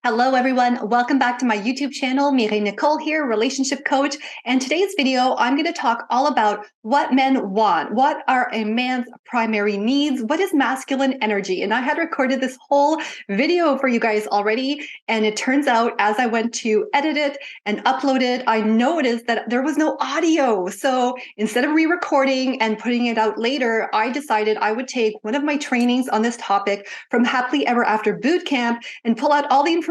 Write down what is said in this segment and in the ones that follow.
Hello, everyone. Welcome back to my YouTube channel. Mireille Nicole here, relationship coach. And today's video, I'm going to talk all about what men want. What are a man's primary needs? What is masculine energy? And I had recorded this whole video for you guys already. And it turns out as I went to edit it and upload it, I noticed that there was no audio. So instead of re-recording and putting it out later, I decided I would take one of my trainings on this topic from Happily Ever After Bootcamp and pull out all the information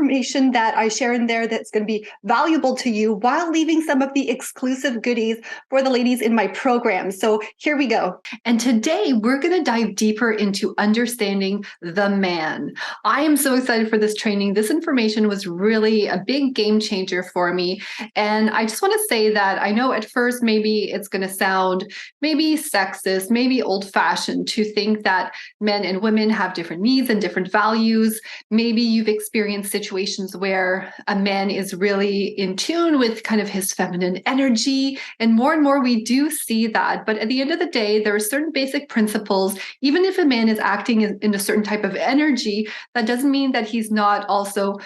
that I share in there that's going to be valuable to you while leaving some of the exclusive goodies for the ladies in my program. So here we go. And today we're going to dive deeper into understanding the man. I am so excited for this training. This information was really a big game changer for me. And I just want to say that I know at first maybe it's going to sound maybe sexist, maybe old-fashioned to think that men and women have different needs and different values. Maybe you've experienced situations where a man is really in tune with kind of his feminine energy, and more we do see that. But at the end of the day, there are certain basic principles. Even if a man is acting in a certain type of energy, that doesn't mean that he's not also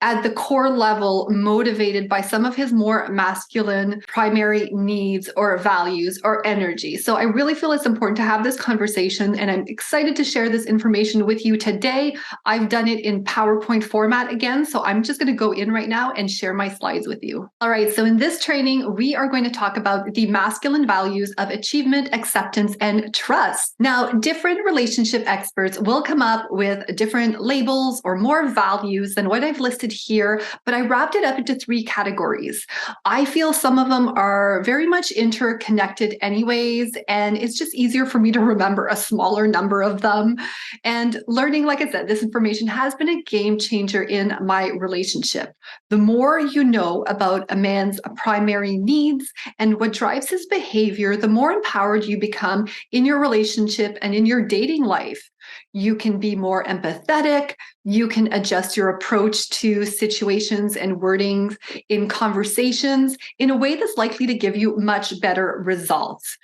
at the core level motivated by some of his more masculine primary needs or values or energy. So I really feel it's important to have this conversation, and I'm excited to share this information with you today. I've done it in PowerPoint format again, so I'm just going to go in right now and share my slides with you. All right, so in this training, we are going to talk about the masculine values of achievement, acceptance, and trust. Now, different relationship experts will come up with different labels or more values than what I've listed here, but I wrapped it up into 3 categories. I feel some of them are very much interconnected anyways, and it's just easier for me to remember a smaller number of them. And learning, like I said, this information has been a game changer in my relationship. The more you know about a man's primary needs and what drives his behavior, the more empowered you become in your relationship and in your dating life. You can be more empathetic. You can adjust your approach to situations and wordings in conversations in a way that's likely to give you much better results.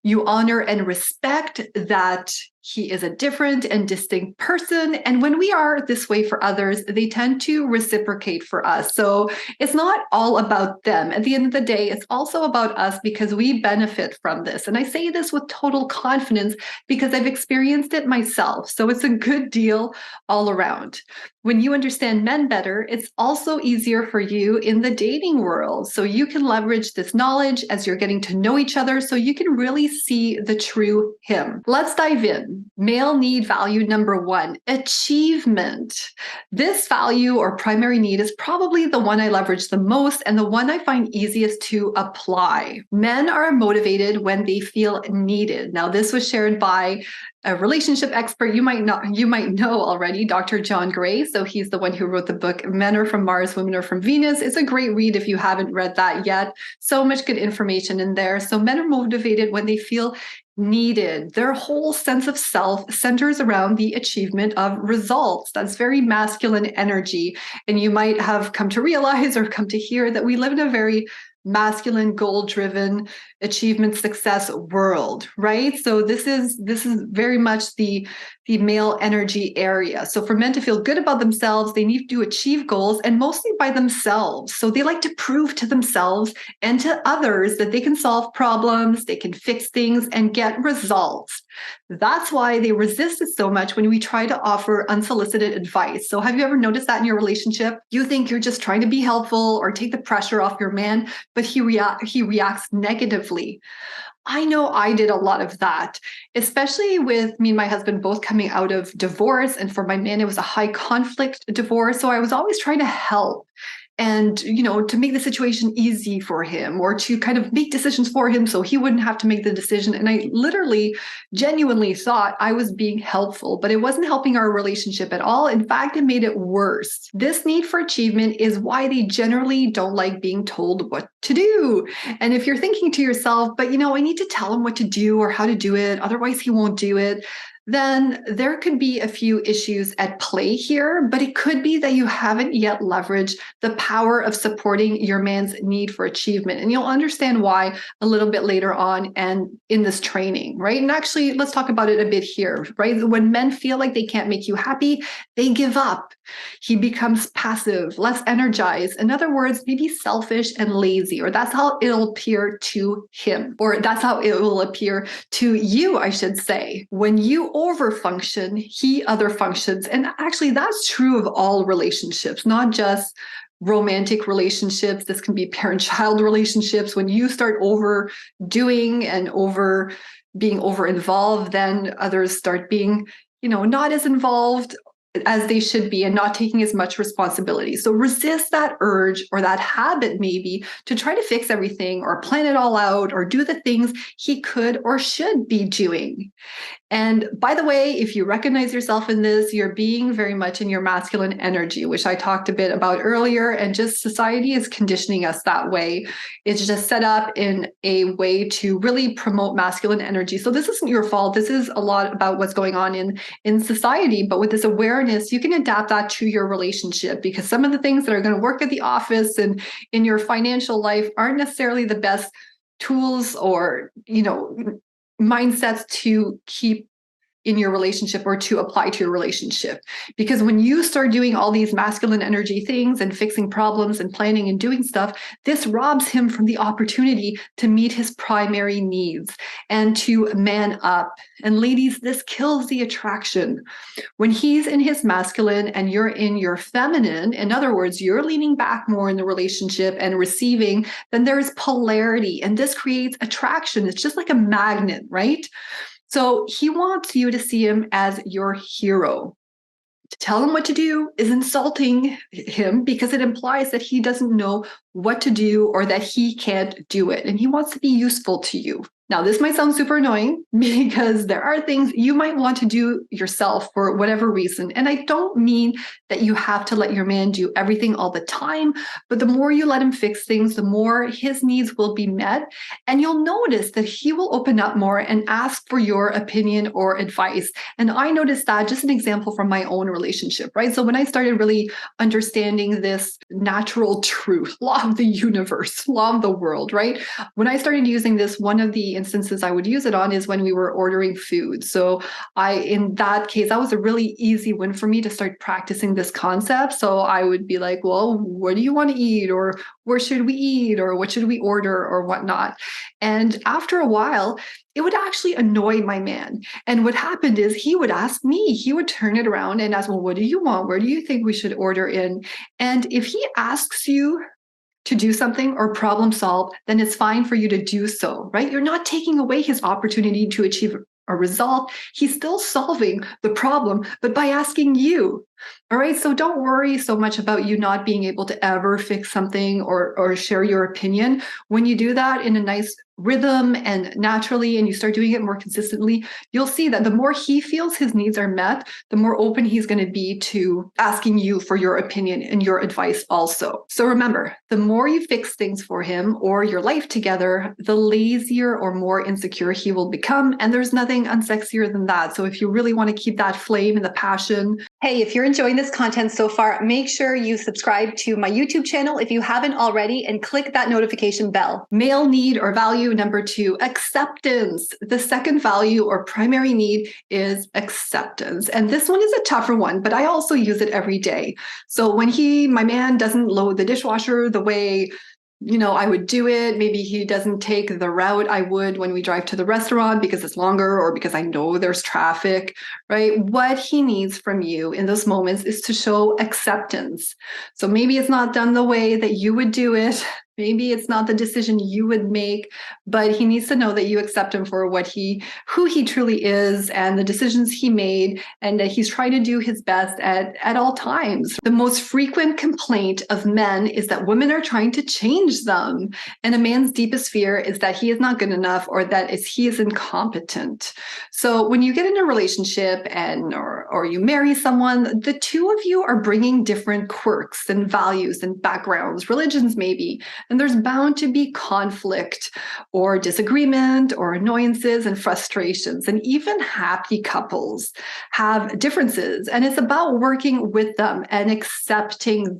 You honor and respect that he is a different and distinct person. And when we are this way for others, they tend to reciprocate for us. So it's not all about them. At the end of the day, it's also about us because we benefit from this. And I say this with total confidence because I've experienced it myself. So it's a good deal all around. When you understand men better, it's also easier for you in the dating world. So you can leverage this knowledge as you're getting to know each other so you can really see the true him. Let's dive in. Male need value number 1, achievement. This value or primary need is probably the one I leverage the most and the one I find easiest to apply. Men are motivated when they feel needed. Now, this was shared by a relationship expert you might know already, Dr. John Gray. So he's the one who wrote the book, Men Are From Mars, Women Are From Venus. It's a great read if you haven't read that yet. So much good information in there. So men are motivated when they feel needed. Their whole sense of self centers around the achievement of results. That's very masculine energy. And you might have come to realize or come to hear that we live in a very masculine, goal-driven, achievement, success world, right? So this is very much the male energy area. So for men to feel good about themselves, they need to achieve goals, and mostly by themselves. So they like to prove to themselves and to others that they can solve problems, they can fix things and get results. That's why they resist it so much when we try to offer unsolicited advice. So have you ever noticed that in your relationship? You think you're just trying to be helpful or take the pressure off your man, but he reacts negatively. I know I did a lot of that, especially with me and my husband both coming out of divorce. And for my man, it was a high conflict divorce. So I was always trying to help and, to make the situation easy for him or to kind of make decisions for him so he wouldn't have to make the decision. And I literally, genuinely thought I was being helpful, but it wasn't helping our relationship at all. In fact, it made it worse. This need for achievement is why they generally don't like being told what to do. And if you're thinking to yourself, but I need to tell him what to do or how to do it, otherwise he won't do it, then there could be a few issues at play here, but it could be that you haven't yet leveraged the power of supporting your man's need for achievement. And you'll understand why a little bit later on and in this training, right? And actually, let's talk about it a bit here, right? When men feel like they can't make you happy, they give up. He becomes passive, less energized. In other words, maybe selfish and lazy, or that's how it'll appear to him, or that's how it will appear to you, I should say. When you overfunction, he underfunctions. And actually, that's true of all relationships, not just romantic relationships. This can be parent-child relationships. When you start overdoing and being over involved, then others start being, not as involved as they should be and not taking as much responsibility. So resist that urge or that habit maybe to try to fix everything or plan it all out or do the things he could or should be doing. And by the way, if you recognize yourself in this, you're being very much in your masculine energy, which I talked a bit about earlier. And just society is conditioning us that way. It's just set up in a way to really promote masculine energy. So this isn't your fault. This is a lot about what's going on in society. But with this awareness, you can adapt that to your relationship, because some of the things that are going to work at the office and in your financial life aren't necessarily the best tools or, mindsets to keep in your relationship or to apply to your relationship. Because when you start doing all these masculine energy things and fixing problems and planning and doing stuff, this robs him from the opportunity to meet his primary needs and to man up. And ladies, this kills the attraction. When he's in his masculine and you're in your feminine, in other words, you're leaning back more in the relationship and receiving, then there's polarity, and this creates attraction. It's just like a magnet, right? So he wants you to see him as your hero. To tell him what to do is insulting him, because it implies that he doesn't know what to do or that he can't do it. And he wants to be useful to you. Now, this might sound super annoying because there are things you might want to do yourself for whatever reason. And I don't mean that you have to let your man do everything all the time, but the more you let him fix things, the more his needs will be met. And you'll notice that he will open up more and ask for your opinion or advice. And I noticed that, just an example from my own relationship, right? So when I started really understanding this natural truth, law of the universe, law of the world, right? When I started using this, one of the instances I would use it on is when we were ordering food. So in that case, that was a really easy win for me to start practicing this concept. So I would be like, well, what do you want to eat? Or where should we eat? Or what should we order or whatnot? And after a while, it would actually annoy my man. And what happened is he would ask me, he would turn it around and ask, well, what do you want? Where do you think we should order in? And if he asks you to do something or problem solve, then it's fine for you to do so, right? You're not taking away his opportunity to achieve a result. He's still solving the problem, but by asking you. All right. So don't worry so much about you not being able to ever fix something or share your opinion. When you do that in a nice rhythm and naturally, and you start doing it more consistently, you'll see that the more he feels his needs are met, the more open he's going to be to asking you for your opinion and your advice also. So remember, the more you fix things for him or your life together, the lazier or more insecure he will become. And there's nothing unsexier than that. So if you really want to keep that flame and the passion, hey, if you're enjoying this content so far, make sure you subscribe to my YouTube channel if you haven't already, and click that notification bell. Male need or value number 2, acceptance. The second value or primary need is acceptance. And this one is a tougher one, but I also use it every day. So when my man doesn't load the dishwasher the way I would do it. Maybe he doesn't take the route I would when we drive to the restaurant because it's longer or because I know there's traffic, right? What he needs from you in those moments is to show acceptance. So maybe it's not done the way that you would do it. Maybe it's not the decision you would make, but he needs to know that you accept him for who he truly is and the decisions he made, and that he's trying to do his best at all times. The most frequent complaint of men is that women are trying to change them. And a man's deepest fear is that he is not good enough or that he is incompetent. So when you get in a relationship or you marry someone, the two of you are bringing different quirks and values and backgrounds, religions maybe. And there's bound to be conflict or disagreement or annoyances and frustrations. And even happy couples have differences. And it's about working with them and accepting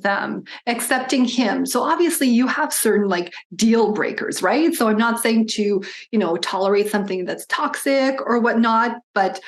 him. So obviously you have certain deal breakers, right? So I'm not saying to, tolerate something that's toxic or whatnot, but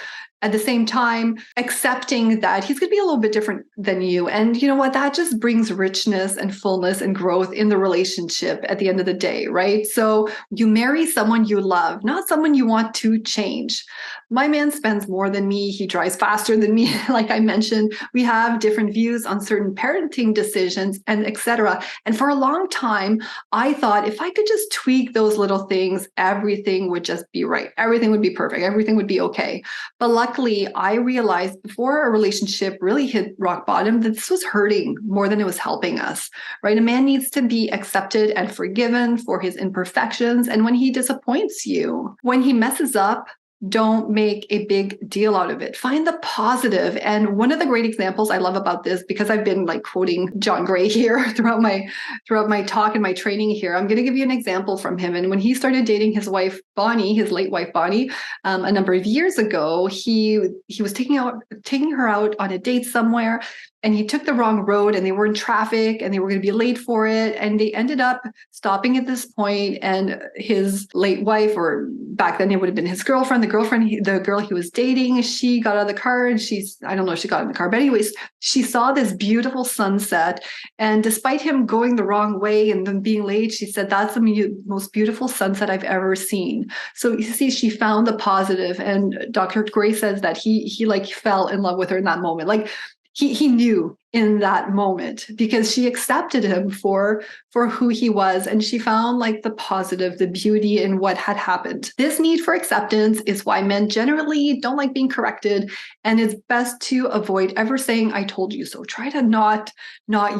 at the same time, accepting that he's going to be a little bit different than you. And you know what? That just brings richness and fullness and growth in the relationship at the end of the day, right? So you marry someone you love, not someone you want to change. My man spends more than me. He drives faster than me. Like I mentioned, we have different views on certain parenting decisions and etc. And for a long time, I thought if I could just tweak those little things, everything would just be right. Everything would be perfect. Everything would be okay. But luckily, I realized before our relationship really hit rock bottom that this was hurting more than it was helping us, right? A man needs to be accepted and forgiven for his imperfections. And when he disappoints you, when he messes up, don't make a big deal out of it. Find the positive. And one of the great examples I love about this, because I've been like quoting John Gray here throughout my talk and my training here, I'm going to give you an example from him. And when he started dating his wife, Bonnie, his late wife, Bonnie, a number of years ago, he was taking her out on a date somewhere. And he took the wrong road and they were in traffic and they were going to be late for it. And they ended up stopping at this point. And his late wife, or back then it would have been his girlfriend, the girl he was dating, she got out of the car and I don't know if she got in the car, but anyways, she saw this beautiful sunset. And despite him going the wrong way and them being late, she said, that's the most beautiful sunset I've ever seen. So you see, she found the positive. And Dr. Gray says that he like fell in love with her in that moment. Like, he knew in that moment because she accepted him for who he was, and she found like the positive, the beauty in what had happened. This need for acceptance is why men generally don't like being corrected, and it's best to avoid ever saying "I told you so." Try to not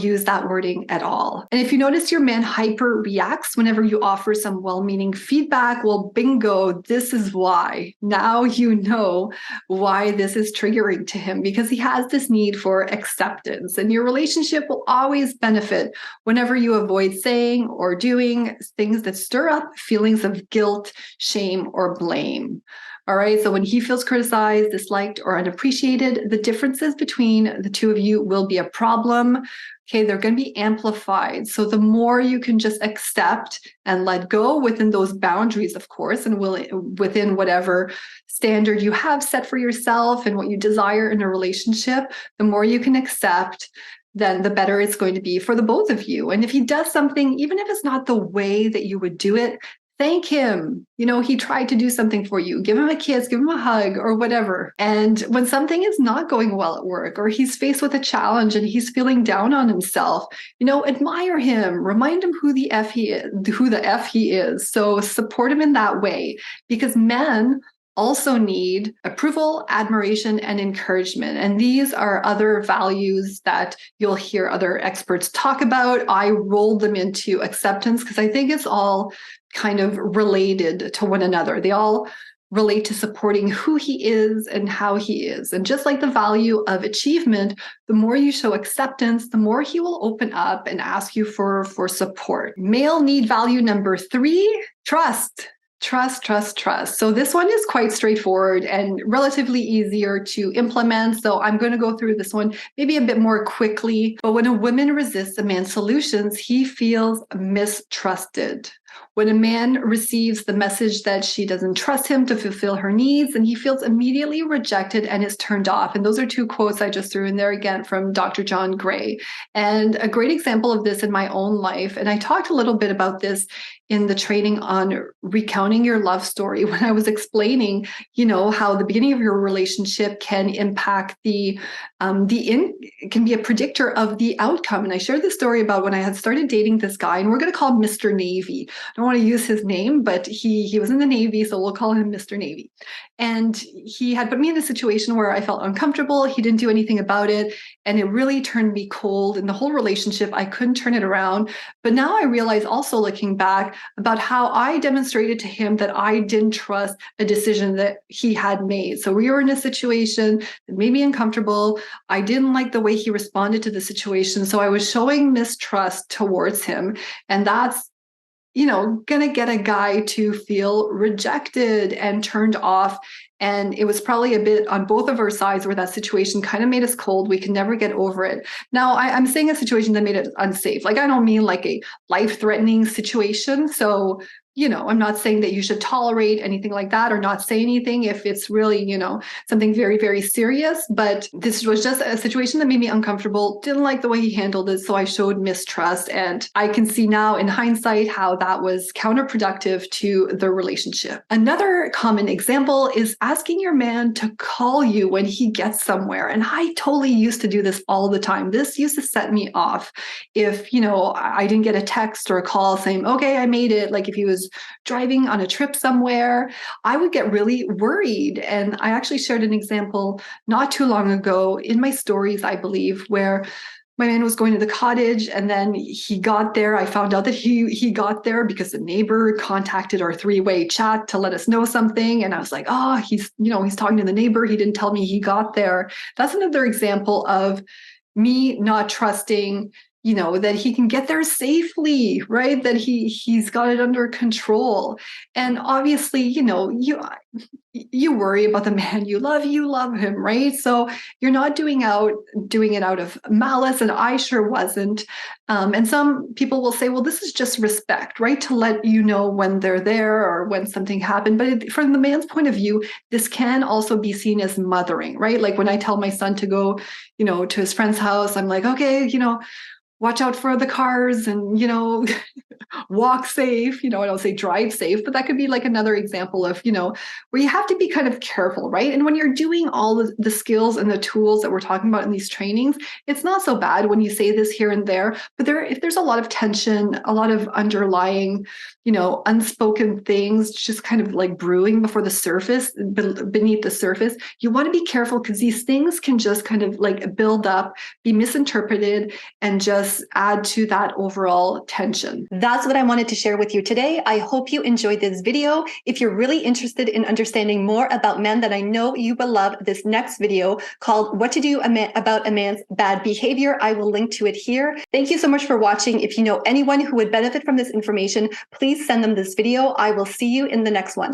use that wording at all. And if you notice your man hyper reacts whenever you offer some well-meaning feedback, well, bingo, this is why. Now you know why this is triggering to him, because he has this need for acceptance. And your relationship will always benefit whenever you avoid saying or doing things that stir up feelings of guilt, shame, or blame. All right. So when he feels criticized, disliked, or unappreciated, the differences between the two of you will be a problem. Okay, they're going to be amplified. So the more you can just accept and let go within those boundaries, of course, and within whatever standard you have set for yourself and what you desire in a relationship, the more you can accept, then the better it's going to be for the both of you. And if he does something, even if it's not the way that you would do it, thank him. You know, he tried to do something for you. Give him a kiss, give him a hug, or whatever. And when something is not going well at work, or he's faced with a challenge and he's feeling down on himself, you know, admire him, remind him who the F he is. So support him in that way, because men also need approval, admiration, and encouragement. And these are other values that you'll hear other experts talk about. I rolled them into acceptance because I think it's all kind of related to one another. They all relate to supporting who he is and how he is. And just like the value of achievement, the more you show acceptance, the more he will open up and ask you for support. Male need value number 3, trust. Trust. So this one is quite straightforward and relatively easier to implement. So I'm going to go through this one maybe a bit more quickly. But when a woman resists a man's solutions, he feels mistrusted. When a man receives the message that she doesn't trust him to fulfill her needs, and he feels immediately rejected and is turned off. And those are 2 quotes I just threw in there again from Dr. John Gray. And a great example of this in my own life, and I talked a little bit about this in the training on recounting your love story when I was explaining, you know, how the beginning of your relationship can impact it can be a predictor of the outcome. And I shared this story about when I had started dating this guy, and we're going to call him Mr. Navy. I don't want to use his name, but he was in the Navy, so we'll call him Mr. Navy. And he had put me in a situation where I felt uncomfortable. He didn't do anything about it. And it really turned me cold in the whole relationship. I couldn't turn it around. But now I realize, also looking back, about how I demonstrated to him that I didn't trust a decision that he had made. So we were in a situation that made me uncomfortable. I didn't like the way he responded to the situation. So I was showing mistrust towards him. And that's, you know, gonna get a guy to feel rejected and turned off. And it was probably a bit on both of our sides where that situation kind of made us cold. We could never get over it. Now, I'm saying a situation that made it unsafe. Like, I don't mean like a life-threatening situation. So I'm not saying that you should tolerate anything like that or not say anything if it's really, something very, very serious. But this was just a situation that made me uncomfortable. Didn't like the way he handled it. So I showed mistrust. And I can see now in hindsight how that was counterproductive to the relationship. Another common example is asking your man to call you when he gets somewhere. And I totally used to do this all the time. This used to set me off. If, I didn't get a text or a call saying, okay, I made it. Like if he was driving on a trip somewhere, I would get really worried. And I actually shared an example not too long ago in my stories, I believe, where my man was going to the cottage and then he got there. I found out that he got there because the neighbor contacted our three-way chat to let us know something. And I was like, oh, he's talking to the neighbor. He didn't tell me he got there. That's another example of me not trusting that he can get there safely, right? That he's got it under control. And obviously, you worry about the man you love him, right? So you're not doing it out of malice, and I sure wasn't. And some people will say, well, this is just respect, right? To let you know when they're there or when something happened. But from the man's point of view, this can also be seen as mothering, right? Like when I tell my son to go, to his friend's house, I'm like, okay, watch out for the cars and, walk safe. I don't say drive safe, but that could be like another example of, where you have to be kind of careful, right? And when you're doing all the skills and the tools that we're talking about in these trainings, it's not so bad when you say this here and there, but if there's a lot of tension, a lot of underlying, unspoken things just kind of like brewing before the surface, beneath the surface, you want to be careful because these things can just kind of like build up, be misinterpreted, and just add to that overall tension. That's what I wanted to share with you today. I hope you enjoyed this video. If you're really interested in understanding more about men, then I know you will love this next video called What to Do About a Man's Bad Behavior. I will link to it here. Thank you so much for watching. If you know anyone who would benefit from this information, please send them this video. I will see you in the next one.